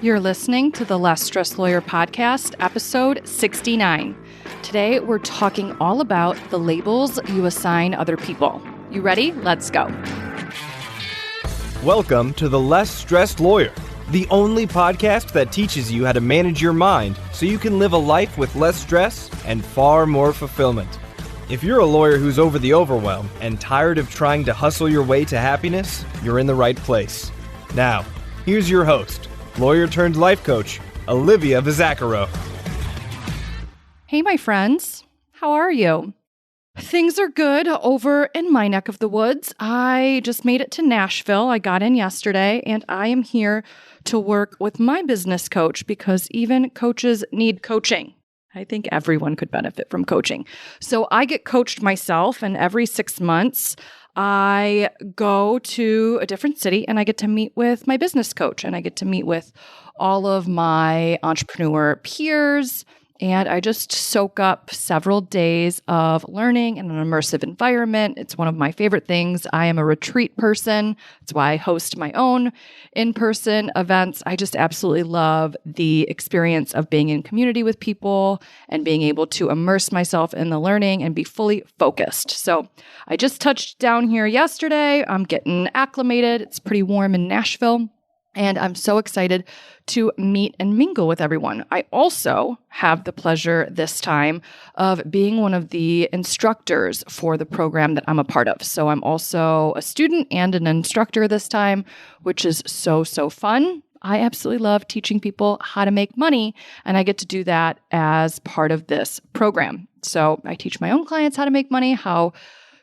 You're listening to the Less Stressed Lawyer podcast, episode 69. Today, we're talking all about the labels you assign other people. You ready? Let's go. Welcome to the Less Stressed Lawyer, the only podcast that teaches you how to manage your mind so you can live a life with less stress and far more fulfillment. If you're a lawyer who's over the overwhelm and tired of trying to hustle your way to happiness, you're in the right place. Now, here's your host, lawyer turned life coach, Olivia Vizzacaro. Hey, my friends. How are you? Things are good over in my neck of the woods. I just made it to Nashville. I got in yesterday, and I am here to work with my business coach because even coaches need coaching. I think everyone could benefit from coaching. So I get coached myself, and every 6 months, I go to a different city and I get to meet with my business coach and I get to meet with all of my entrepreneur peers. And I just soak up several days of learning in an immersive environment. It's one of my favorite things. I am a retreat person. That's why I host my own in-person events. I just absolutely love the experience of being in community with people and being able to immerse myself in the learning and be fully focused. So I just touched down here yesterday. I'm getting acclimated. It's pretty warm in Nashville. And I'm so excited to meet and mingle with everyone. I also have the pleasure this time of being one of the instructors for the program that I'm a part of. So I'm also a student and an instructor this time, which is so fun. I absolutely love teaching people how to make money, and I get to do that as part of this program. So I teach my own clients how to make money, how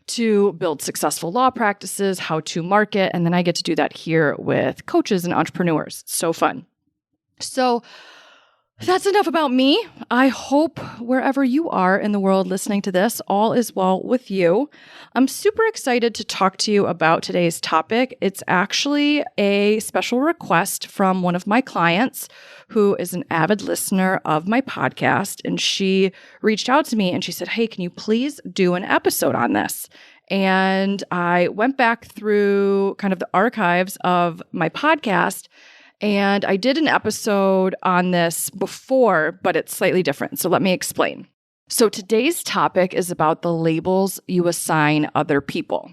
to build successful law practices, how to market, and then I get to do that here with coaches and entrepreneurs. It's so fun. So that's enough about me. I hope wherever you are in the world listening to this, all is well with you. I'm super excited to talk to you about today's topic. It's actually a special request from one of my clients who is an avid listener of my podcast. And she reached out to me and she said, hey, can you please do an episode on this? And I went back through kind of the archives of my podcast, and I did an episode on this before, but it's slightly different. So let me explain. So today's topic is about the labels you assign other people.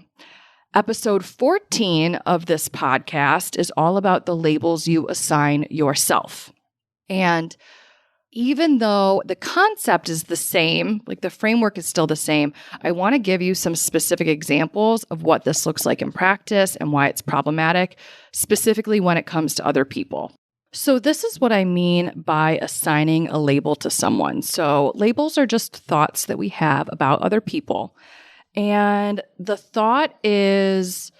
Episode 14 of this podcast is all about the labels you assign yourself. And even though the concept is the same, like the framework is still the same, I want to give you some specific examples of what this looks like in practice and why it's problematic, specifically when it comes to other people. So this is what I mean by assigning a label to someone. So labels are just thoughts that we have about other people. And the thought is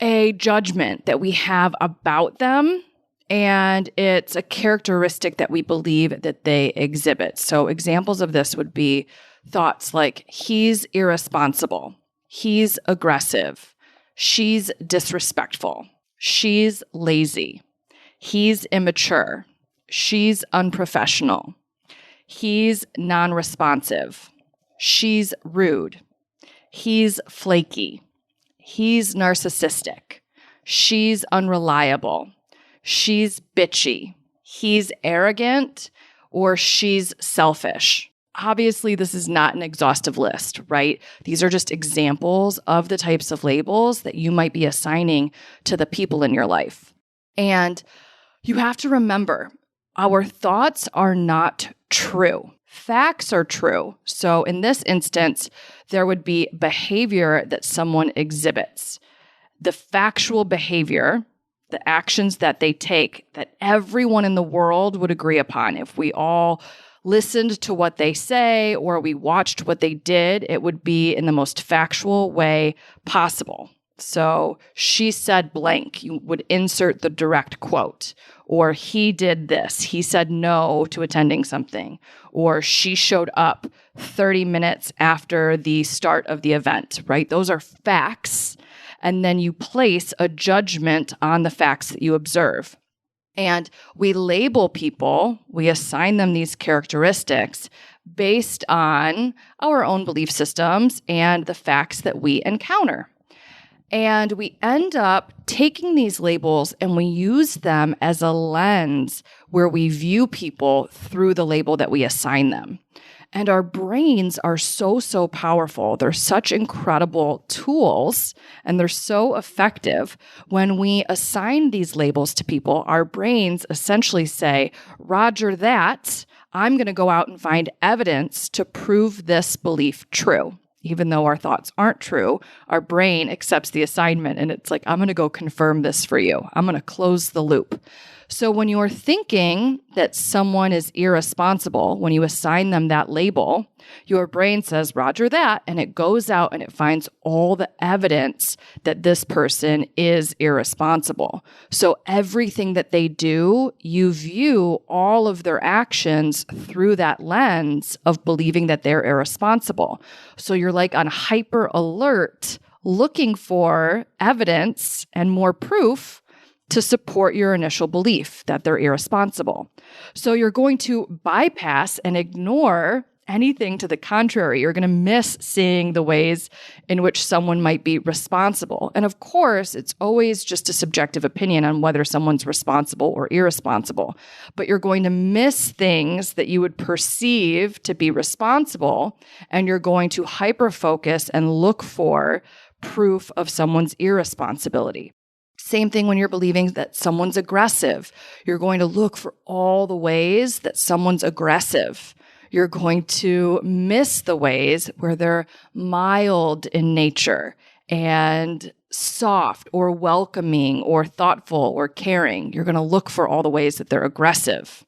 a judgment that we have about them. And it's a characteristic that we believe that they exhibit. So examples of this would be thoughts like, he's irresponsible, he's aggressive, she's disrespectful, she's lazy, he's immature, she's unprofessional, he's non-responsive, she's rude, he's flaky, he's narcissistic, she's unreliable, she's bitchy, he's arrogant, or she's selfish. Obviously, this is not an exhaustive list, right? These are just examples of the types of labels that you might be assigning to the people in your life. And you have to remember, our thoughts are not true. Facts are true. So in this instance, there would be behavior that someone exhibits. The factual behavior, the actions that they take, that everyone in the world would agree upon. If we all listened to what they say or we watched what they did, it would be in the most factual way possible. So she said blank, you would insert the direct quote, or he did this, he said no to attending something, or she showed up 30 minutes after the start of the event, right? Those are facts. And then you place a judgment on the facts that you observe. And we label people, we assign them these characteristics based on our own belief systems and the facts that we encounter. And we end up taking these labels and we use them as a lens where we view people through the label that we assign them. And our brains are so powerful. They're such incredible tools and they're so effective. When we assign these labels to people, our brains essentially say, Roger that, I'm going to go out and find evidence to prove this belief true. Even though our thoughts aren't true, our brain accepts the assignment and it's like, I'm going to go confirm this for you. I'm going to close the loop. So when you're thinking that someone is irresponsible, when you assign them that label, your brain says, Roger that, and it goes out and it finds all the evidence that this person is irresponsible. So everything that they do, you view all of their actions through that lens of believing that they're irresponsible. So you're like on hyper alert, looking for evidence and more proof to support your initial belief that they're irresponsible. So you're going to bypass and ignore anything to the contrary. You're going to miss seeing the ways in which someone might be responsible. And of course, it's always just a subjective opinion on whether someone's responsible or irresponsible. But you're going to miss things that you would perceive to be responsible, and you're going to hyper-focus and look for proof of someone's irresponsibility. Same thing when you're believing that someone's aggressive. You're going to look for all the ways that someone's aggressive. You're going to miss the ways where they're mild in nature and soft or welcoming or thoughtful or caring. You're going to look for all the ways that they're aggressive.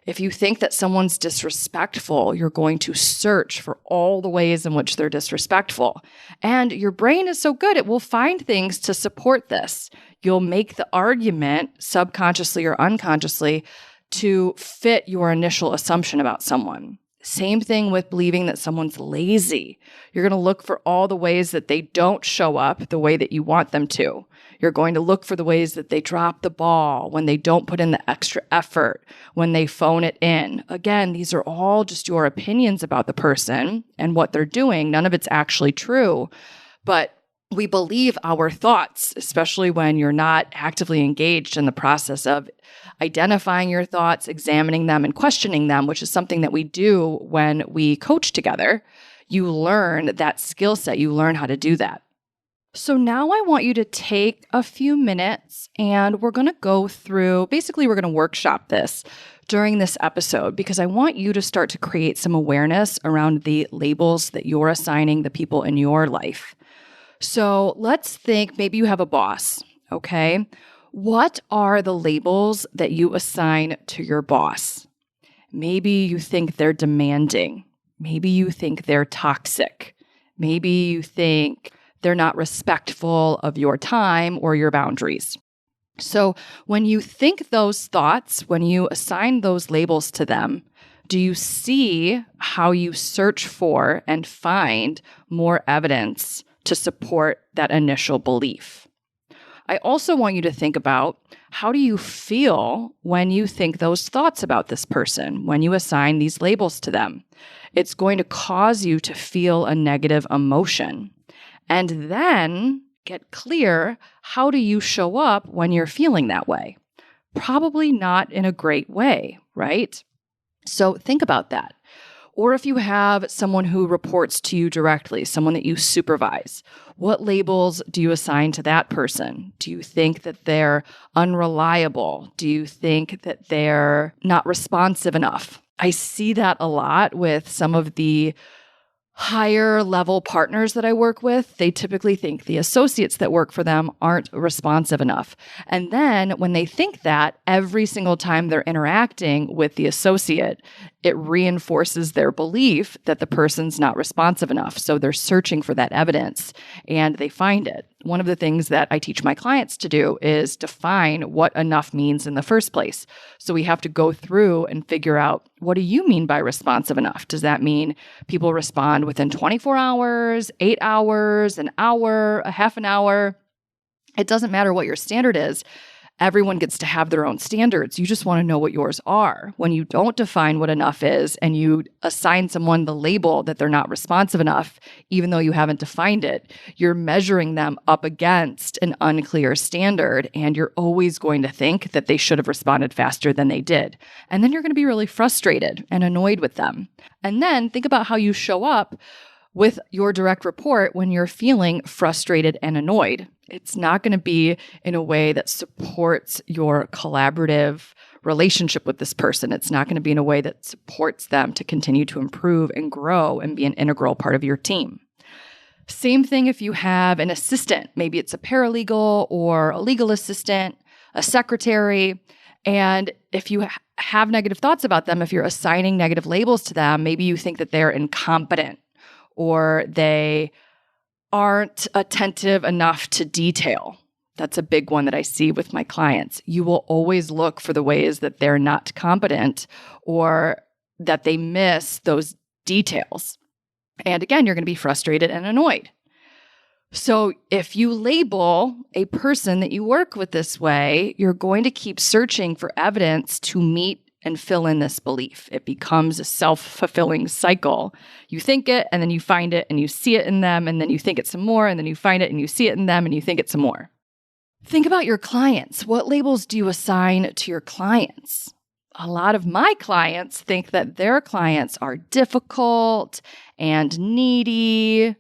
If you think that someone's disrespectful, you're going to search for all the ways in which they're disrespectful. And your brain is so good, it will find things to support this. You'll make the argument, subconsciously or unconsciously, to fit your initial assumption about someone. Same thing with believing that someone's lazy. You're going to look for all the ways that they don't show up the way that you want them to. You're going to look for the ways that they drop the ball, when they don't put in the extra effort, when they phone it in. Again, these are all just your opinions about the person and what they're doing. None of it's actually true. But we believe our thoughts, especially when you're not actively engaged in the process of identifying your thoughts, examining them, and questioning them, which is something that we do when we coach together. You learn that skill set. You learn how to do that. So now I want you to take a few minutes and we're going to go through, basically we're going to workshop this during this episode because I want you to start to create some awareness around the labels that you're assigning the people in your life. So let's think maybe you have a boss, okay? What are the labels that you assign to your boss? Maybe you think they're demanding. Maybe you think they're toxic. Maybe you think they're not respectful of your time or your boundaries. So when you think those thoughts, when you assign those labels to them, do you see how you search for and find more evidence to support that initial belief? I also want you to think about, how do you feel when you think those thoughts about this person, when you assign these labels to them? It's going to cause you to feel a negative emotion. And then get clear, how do you show up when you're feeling that way? Probably not in a great way, right? So think about that. Or if you have someone who reports to you directly, someone that you supervise, what labels do you assign to that person? Do you think that they're unreliable? Do you think that they're not responsive enough? I see that a lot with some of the higher level partners that I work with. They typically think the associates that work for them aren't responsive enough. And then when they think that, every single time they're interacting with the associate, it reinforces their belief that the person's not responsive enough. So they're searching for that evidence and they find it. One of the things that I teach my clients to do is define what enough means in the first place. So we have to go through and figure out, what do you mean by responsive enough? Does that mean people respond within 24 hours, 8 hours, an hour, a half an hour? It doesn't matter what your standard is. Everyone gets to have their own standards. You just want to know what yours are. When you don't define what enough is and you assign someone the label that they're not responsive enough, even though you haven't defined it, you're measuring them up against an unclear standard, and you're always going to think that they should have responded faster than they did. And then you're going to be really frustrated and annoyed with them. And then think about how you show up with your direct report when you're feeling frustrated and annoyed. It's not going to be in a way that supports your collaborative relationship with this person. It's not going to be in a way that supports them to continue to improve and grow and be an integral part of your team. Same thing if you have an assistant. Maybe it's a paralegal or a legal assistant, a secretary. And if you have negative thoughts about them, if you're assigning negative labels to them, maybe you think that they're incompetent or they aren't attentive enough to detail. That's a big one that I see with my clients. You will always look for the ways that they're not competent or that they miss those details. And again, you're going to be frustrated and annoyed. So if you label a person that you work with this way, you're going to keep searching for evidence to meet and fill in this belief. It becomes a self-fulfilling cycle. You think it, and then you find it, and you see it in them, and then you think it some more, and then you find it, and you see it in them, and you think it some more. Think about your clients. What labels do you assign to your clients? A lot of my clients think that their clients are difficult and needy.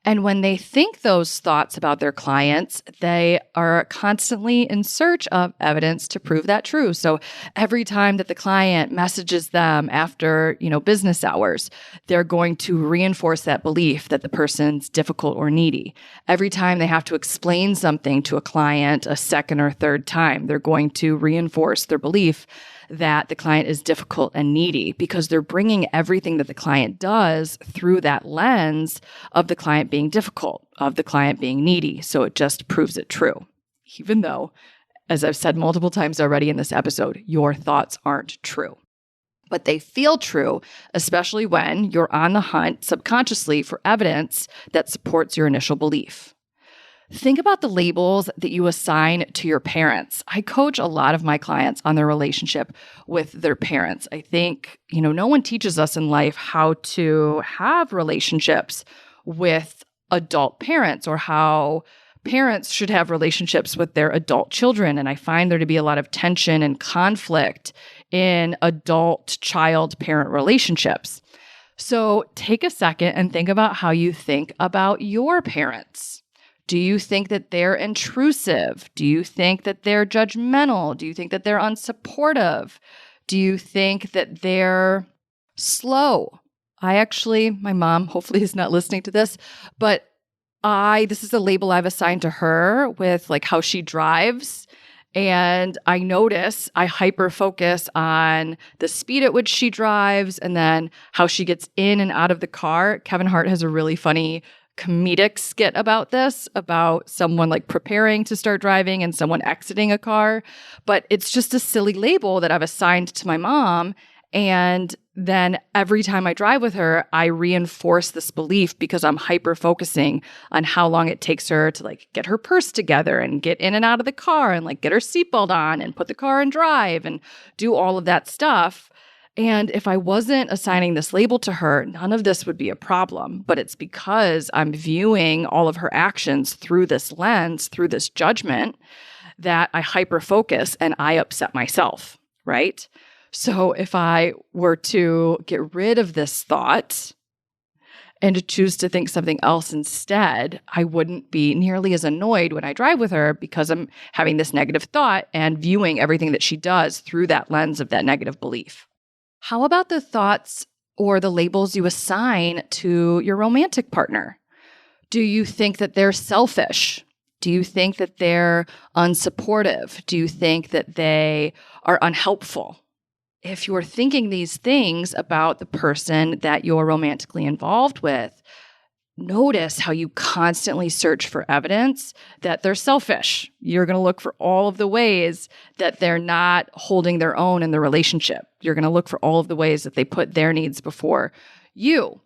And when they think those thoughts about their clients, they are constantly in search of evidence to prove that true. So every time that the client messages them after, business hours, they're going to reinforce that belief that the person's difficult or needy. Every time they have to explain something to a client a second or third time, they're going to reinforce their belief that the client is difficult and needy because they're bringing everything that the client does through that lens of the client being difficult, of the client being needy. So it just proves it true. Even though, as I've said multiple times already in this episode, your thoughts aren't true. But they feel true, especially when you're on the hunt subconsciously for evidence that supports your initial belief. Think about the labels that you assign to your parents. I coach a lot of my clients on their relationship with their parents. I think, no one teaches us in life how to have relationships with adult parents or how parents should have relationships with their adult children. And I find there to be a lot of tension and conflict in adult-child-parent relationships. So take a second and think about how you think about your parents. Do you think that they're intrusive? Do you think that they're judgmental? Do you think that they're unsupportive? Do you think that they're slow? My mom hopefully is not listening to this, but this is a label I've assigned to her with like how she drives. And I notice I hyper-focus on the speed at which she drives and then how she gets in and out of the car. Kevin Hart has a really funny comedic skit about this, about someone like preparing to start driving and someone exiting a car. But it's just a silly label that I've assigned to my mom. And then every time I drive with her, I reinforce this belief because I'm hyper-focusing on how long it takes her to like get her purse together and get in and out of the car and like get her seatbelt on and put the car in drive and do all of that stuff. And if I wasn't assigning this label to her, none of this would be a problem. But it's because I'm viewing all of her actions through this lens, through this judgment, that I hyper-focus and I upset myself, right? So if I were to get rid of this thought and to choose to think something else instead, I wouldn't be nearly as annoyed when I drive with her because I'm having this negative thought and viewing everything that she does through that lens of that negative belief. How about the thoughts or the labels you assign to your romantic partner? Do you think that they're selfish? Do you think that they're unsupportive? Do you think that they are unhelpful? If you're thinking these things about the person that you're romantically involved with, notice how you constantly search for evidence that they're selfish. You're going to look for all of the ways that they're not holding their own in the relationship. You're going to look for all of the ways that they put their needs before you.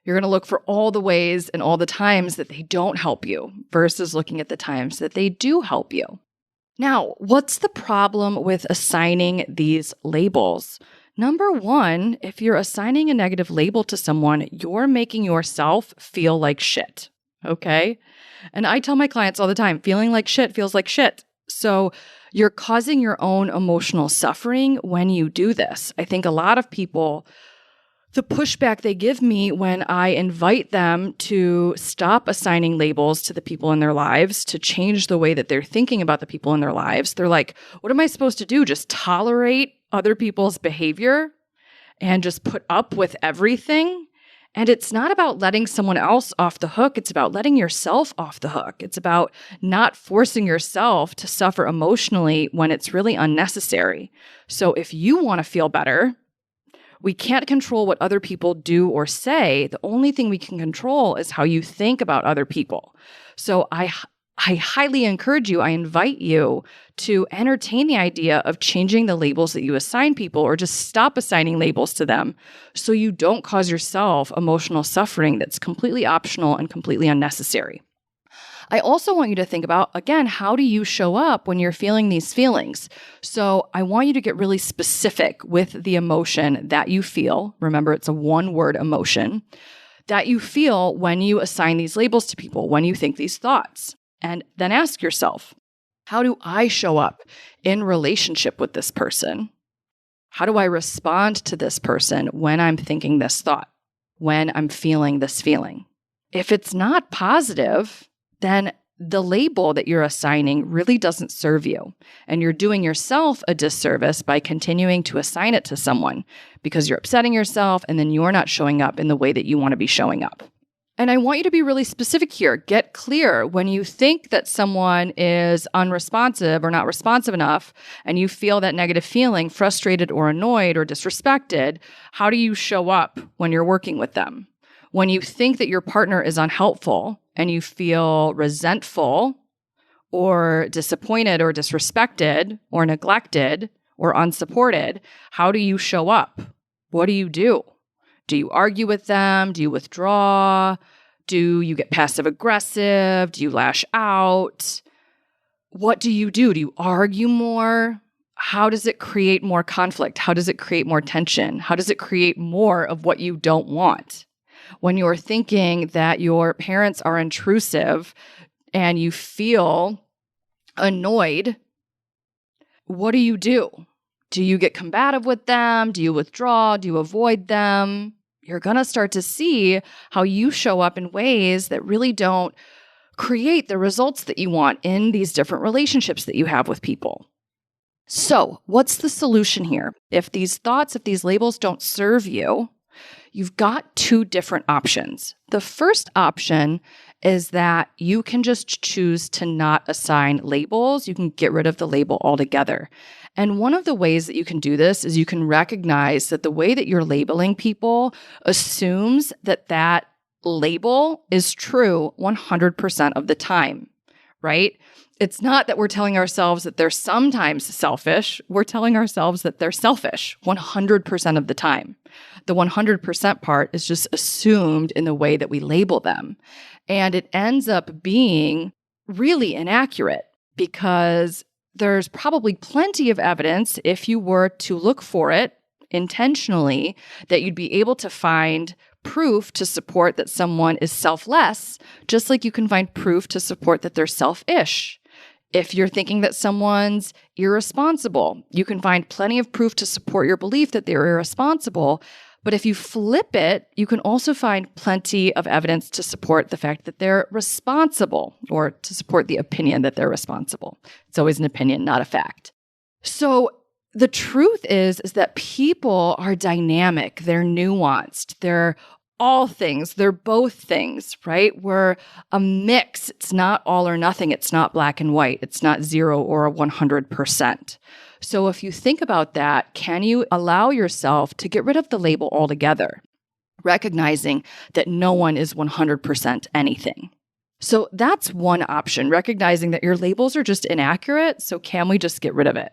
You're going to look for all the ways and all the times that they don't help you versus looking at the times that they do help you. Now, what's the problem with assigning these labels? Number one, if you're assigning a negative label to someone, you're making yourself feel like shit. Okay? And I tell my clients all the time, feeling like shit feels like shit. So you're causing your own emotional suffering when you do this. I think a lot of people, the pushback they give me when I invite them to stop assigning labels to the people in their lives, to change the way that they're thinking about the people in their lives, they're like, what am I supposed to do? Just tolerate other people's behavior and just put up with everything? And it's not about letting someone else off the hook. It's about letting yourself off the hook. It's about not forcing yourself to suffer emotionally when it's really unnecessary. So if you want to feel better, we can't control what other people do or say. The only thing we can control is how you think about other people. So I highly encourage you, I invite you to entertain the idea of changing the labels that you assign people, or just stop assigning labels to them so you don't cause yourself emotional suffering that's completely optional and completely unnecessary. I also want you to think about, again, how do you show up when you're feeling these feelings? So I want you to get really specific with the emotion that you feel. Remember, it's a one-word emotion that you feel when you assign these labels to people, when you think these thoughts. And then ask yourself, how do I show up in relationship with this person? How do I respond to this person when I'm thinking this thought, when I'm feeling this feeling? If it's not positive, then the label that you're assigning really doesn't serve you. And you're doing yourself a disservice by continuing to assign it to someone because you're upsetting yourself and then you're not showing up in the way that you want to be showing up. And I want you to be really specific here. Get clear when you think that someone is unresponsive or not responsive enough, and you feel that negative feeling, frustrated or annoyed or disrespected, how do you show up when you're working with them? When you think that your partner is unhelpful and you feel resentful or disappointed or disrespected or neglected or unsupported, how do you show up? What do you do? Do you argue with them? Do you withdraw? Do you get passive aggressive? Do you lash out? What do you do? Do you argue more? How does it create more conflict? How does it create more tension? How does it create more of what you don't want? When you're thinking that your parents are intrusive and you feel annoyed, what do you do? Do you get combative with them? Do you withdraw? Do you avoid them? You're going to start to see how you show up in ways that really don't create the results that you want in these different relationships that you have with people. So, what's the solution here? If these thoughts, if these labels don't serve you, you've got two different options. The first option is that you can just choose to not assign labels. You can get rid of the label altogether. And one of the ways that you can do this is you can recognize that the way that you're labeling people assumes that that label is true 100% of the time, right? It's not that we're telling ourselves that they're sometimes selfish. We're telling ourselves that they're selfish 100% of the time. The 100% part is just assumed in the way that we label them. And it ends up being really inaccurate because there's probably plenty of evidence, if you were to look for it intentionally, that you'd be able to find proof to support that someone is selfless, just like you can find proof to support that they're selfish. If you're thinking that someone's irresponsible, you can find plenty of proof to support your belief that they're irresponsible. But if you flip it, you can also find plenty of evidence to support the fact that they're responsible, or to support the opinion that they're responsible. It's always an opinion, not a fact. So the truth is that people are dynamic, they're nuanced, they're all things, they're both things, right? We're a mix. It's not all or nothing. It's not black and white. It's not 0 or 100%. So if you think about that, can you allow yourself to get rid of the label altogether, recognizing that no one is 100% anything? So that's one option, recognizing that your labels are just inaccurate. So can we just get rid of it?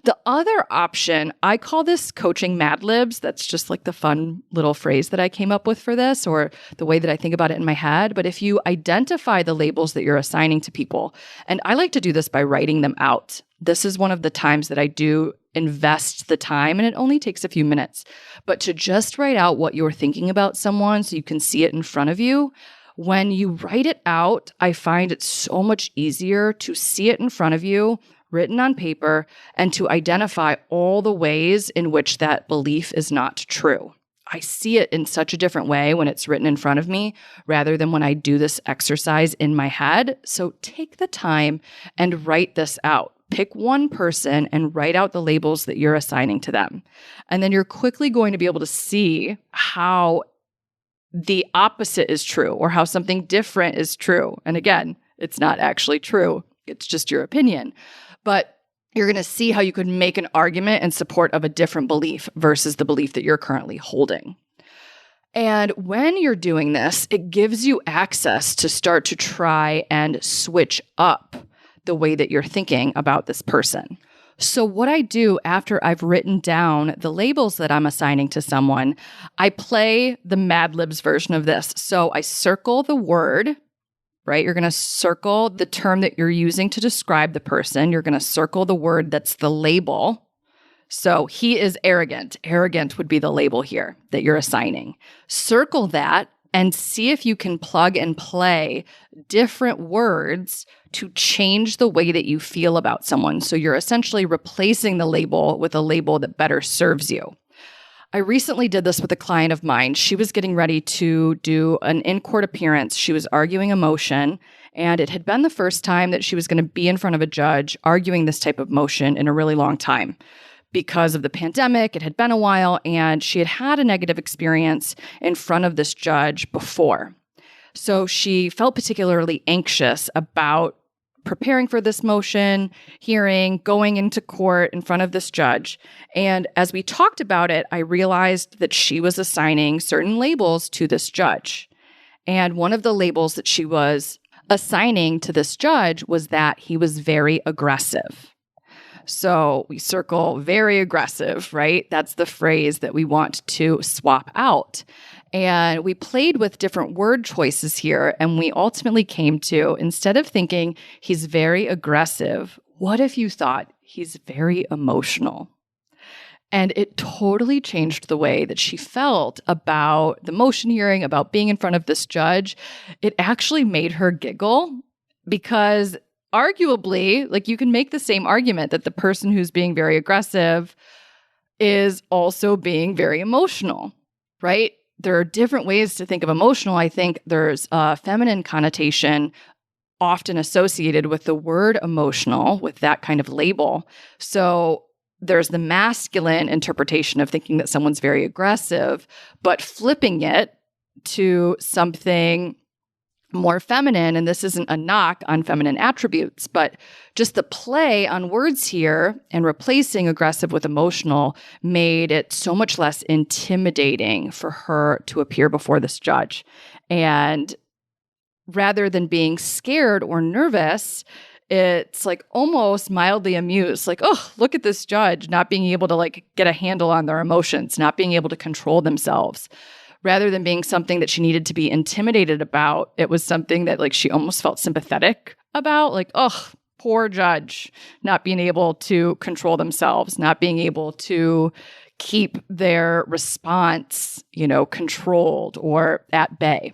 The other option, I call this coaching Mad Libs. That's just like the fun little phrase that I came up with for this, or the way that I think about it in my head. But if you identify the labels that you're assigning to people, and I like to do this by writing them out. This is one of the times that I do invest the time, and it only takes a few minutes. But to just write out what you're thinking about someone so you can see it in front of you, when you write it out, I find it so much easier to see it in front of you, written on paper, and to identify all the ways in which that belief is not true. I see it in such a different way when it's written in front of me rather than when I do this exercise in my head. So take the time and write this out. Pick one person and write out the labels that you're assigning to them. And then you're quickly going to be able to see how the opposite is true or how something different is true. And again, it's not actually true. It's just your opinion. But you're going to see how you could make an argument in support of a different belief versus the belief that you're currently holding. And when you're doing this, it gives you access to start to try and switch up the way that you're thinking about this person. So what I do after I've written down the labels that I'm assigning to someone, I play the Mad Libs version of this. So I circle the word, right? You're going to circle the term that you're using to describe the person. You're going to circle the word that's the label. So he is arrogant. Arrogant would be the label here that you're assigning. Circle that and see if you can plug and play different words to change the way that you feel about someone. So you're essentially replacing the label with a label that better serves you. I recently did this with a client of mine. She was getting ready to do an in-court appearance. She was arguing a motion, and it had been the first time that she was going to be in front of a judge arguing this type of motion in a really long time. Because of the pandemic, it had been a while, and she had had a negative experience in front of this judge before. So she felt particularly anxious about preparing for this motion, hearing, going into court in front of this judge. And as we talked about it, I realized that she was assigning certain labels to this judge. And one of the labels that she was assigning to this judge was that he was very aggressive. So we circle very aggressive, right? That's the phrase that we want to swap out. And we played with different word choices here, and we ultimately came to, instead of thinking he's very aggressive, what if you thought he's very emotional? And it totally changed the way that she felt about the motion hearing, about being in front of this judge. It actually made her giggle because arguably, like, you can make the same argument that the person who's being very aggressive is also being very emotional, right? There are different ways to think of emotional. I think there's a feminine connotation often associated with the word emotional, with that kind of label. So there's the masculine interpretation of thinking that someone's very aggressive, but flipping it to something more feminine, and this isn't a knock on feminine attributes, but just the play on words here and replacing aggressive with emotional made it so much less intimidating for her to appear before this judge. And rather than being scared or nervous, it's like almost mildly amused, like, oh, look at this judge not being able to like get a handle on their emotions, not being able to control themselves. Rather than being something that she needed to be intimidated about, it was something that like she almost felt sympathetic about, like, oh, poor judge, not being able to control themselves, not being able to keep their response, controlled or at bay.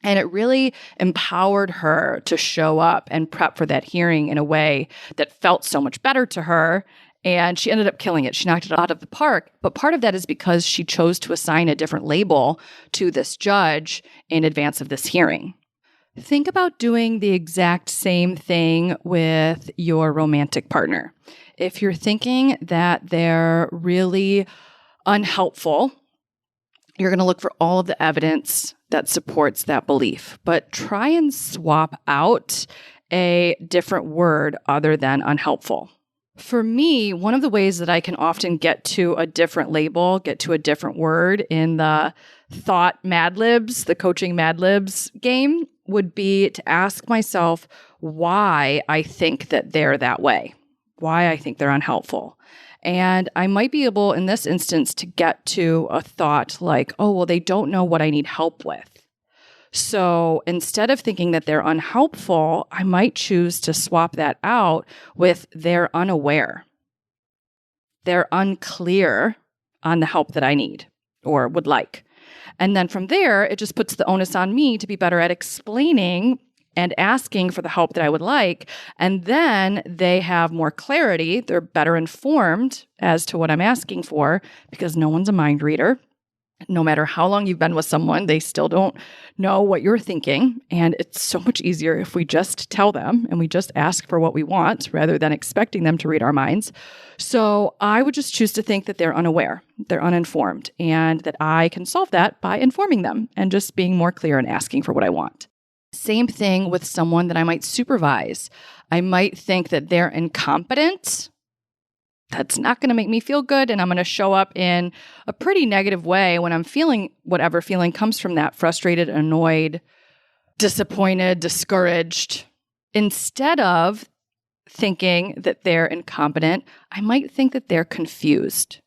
And it really empowered her to show up and prep for that hearing in a way that felt so much better to her. And she ended up killing it. She knocked it out of the park. But part of that is because she chose to assign a different label to this judge in advance of this hearing. Think about doing the exact same thing with your romantic partner. If you're thinking that they're really unhelpful, you're going to look for all of the evidence that supports that belief. But try and swap out a different word other than unhelpful. For me, one of the ways that I can often get to a different label, get to a different word in the thought Mad Libs, the coaching Mad Libs game, would be to ask myself why I think that they're that way. why I think they're unhelpful. And I might be able, in this instance, to get to a thought like, oh, well, they don't know what I need help with. So instead of thinking that they're unhelpful, I might choose to swap that out with they're unaware. They're unclear on the help that I need or would like. And then from there, it just puts the onus on me to be better at explaining and asking for the help that I would like. And then they have more clarity. They're better informed as to what I'm asking for because no one's a mind reader. No matter how long you've been with someone, they still don't know what you're thinking. And it's so much easier if we just tell them and we just ask for what we want rather than expecting them to read our minds. So I would just choose to think that they're unaware, they're uninformed, and that I can solve that by informing them and just being more clear and asking for what I want. Same thing with someone that I might supervise. I might think that they're incompetent. That's not going to make me feel good, and I'm going to show up in a pretty negative way when I'm feeling whatever feeling comes from that: frustrated, annoyed, disappointed, discouraged. Instead of thinking that they're incompetent, I might think that they're confused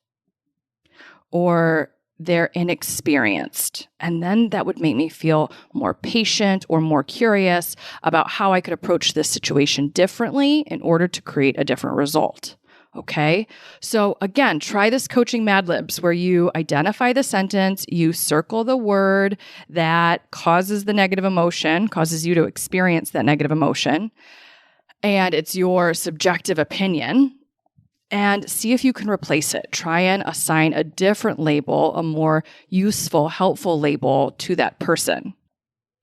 or they're inexperienced. And then that would make me feel more patient or more curious about how I could approach this situation differently in order to create a different result. Okay. So again, try this coaching Mad Libs where you identify the sentence, you circle the word that causes the negative emotion, causes you to experience that negative emotion, and it's your subjective opinion, and see if you can replace it. Try and assign a different label, a more useful, helpful label to that person.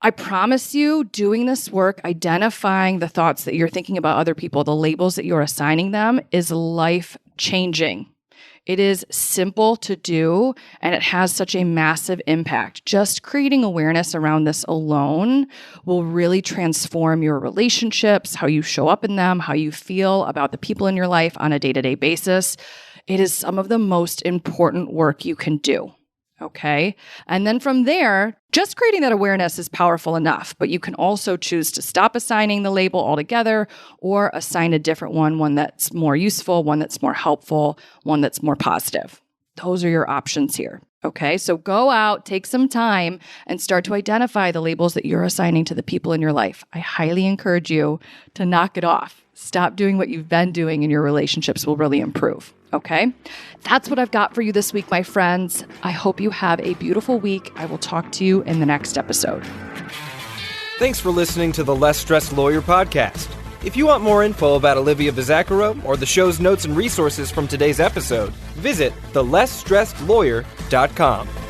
I promise you, doing this work, identifying the thoughts that you're thinking about other people, the labels that you're assigning them, is life-changing. It is simple to do, and it has such a massive impact. Just creating awareness around this alone will really transform your relationships, how you show up in them, how you feel about the people in your life on a day-to-day basis. It is some of the most important work you can do. Okay. And then from there, just creating that awareness is powerful enough, but you can also choose to stop assigning the label altogether or assign a different one that's more useful, one that's more helpful, one that's more positive. Those are your options here. Okay. So go out, take some time and start to identify the labels that you're assigning to the people in your life. I highly encourage you to knock it off. Stop doing what you've been doing and your relationships will really improve. Okay? That's what I've got for you this week, my friends. I hope you have a beautiful week. I will talk to you in the next episode. Thanks for listening to the Less Stressed Lawyer podcast. If you want more info about Olivia Bizacaro or the show's notes and resources from today's episode, visit thelesstressedlawyer.com.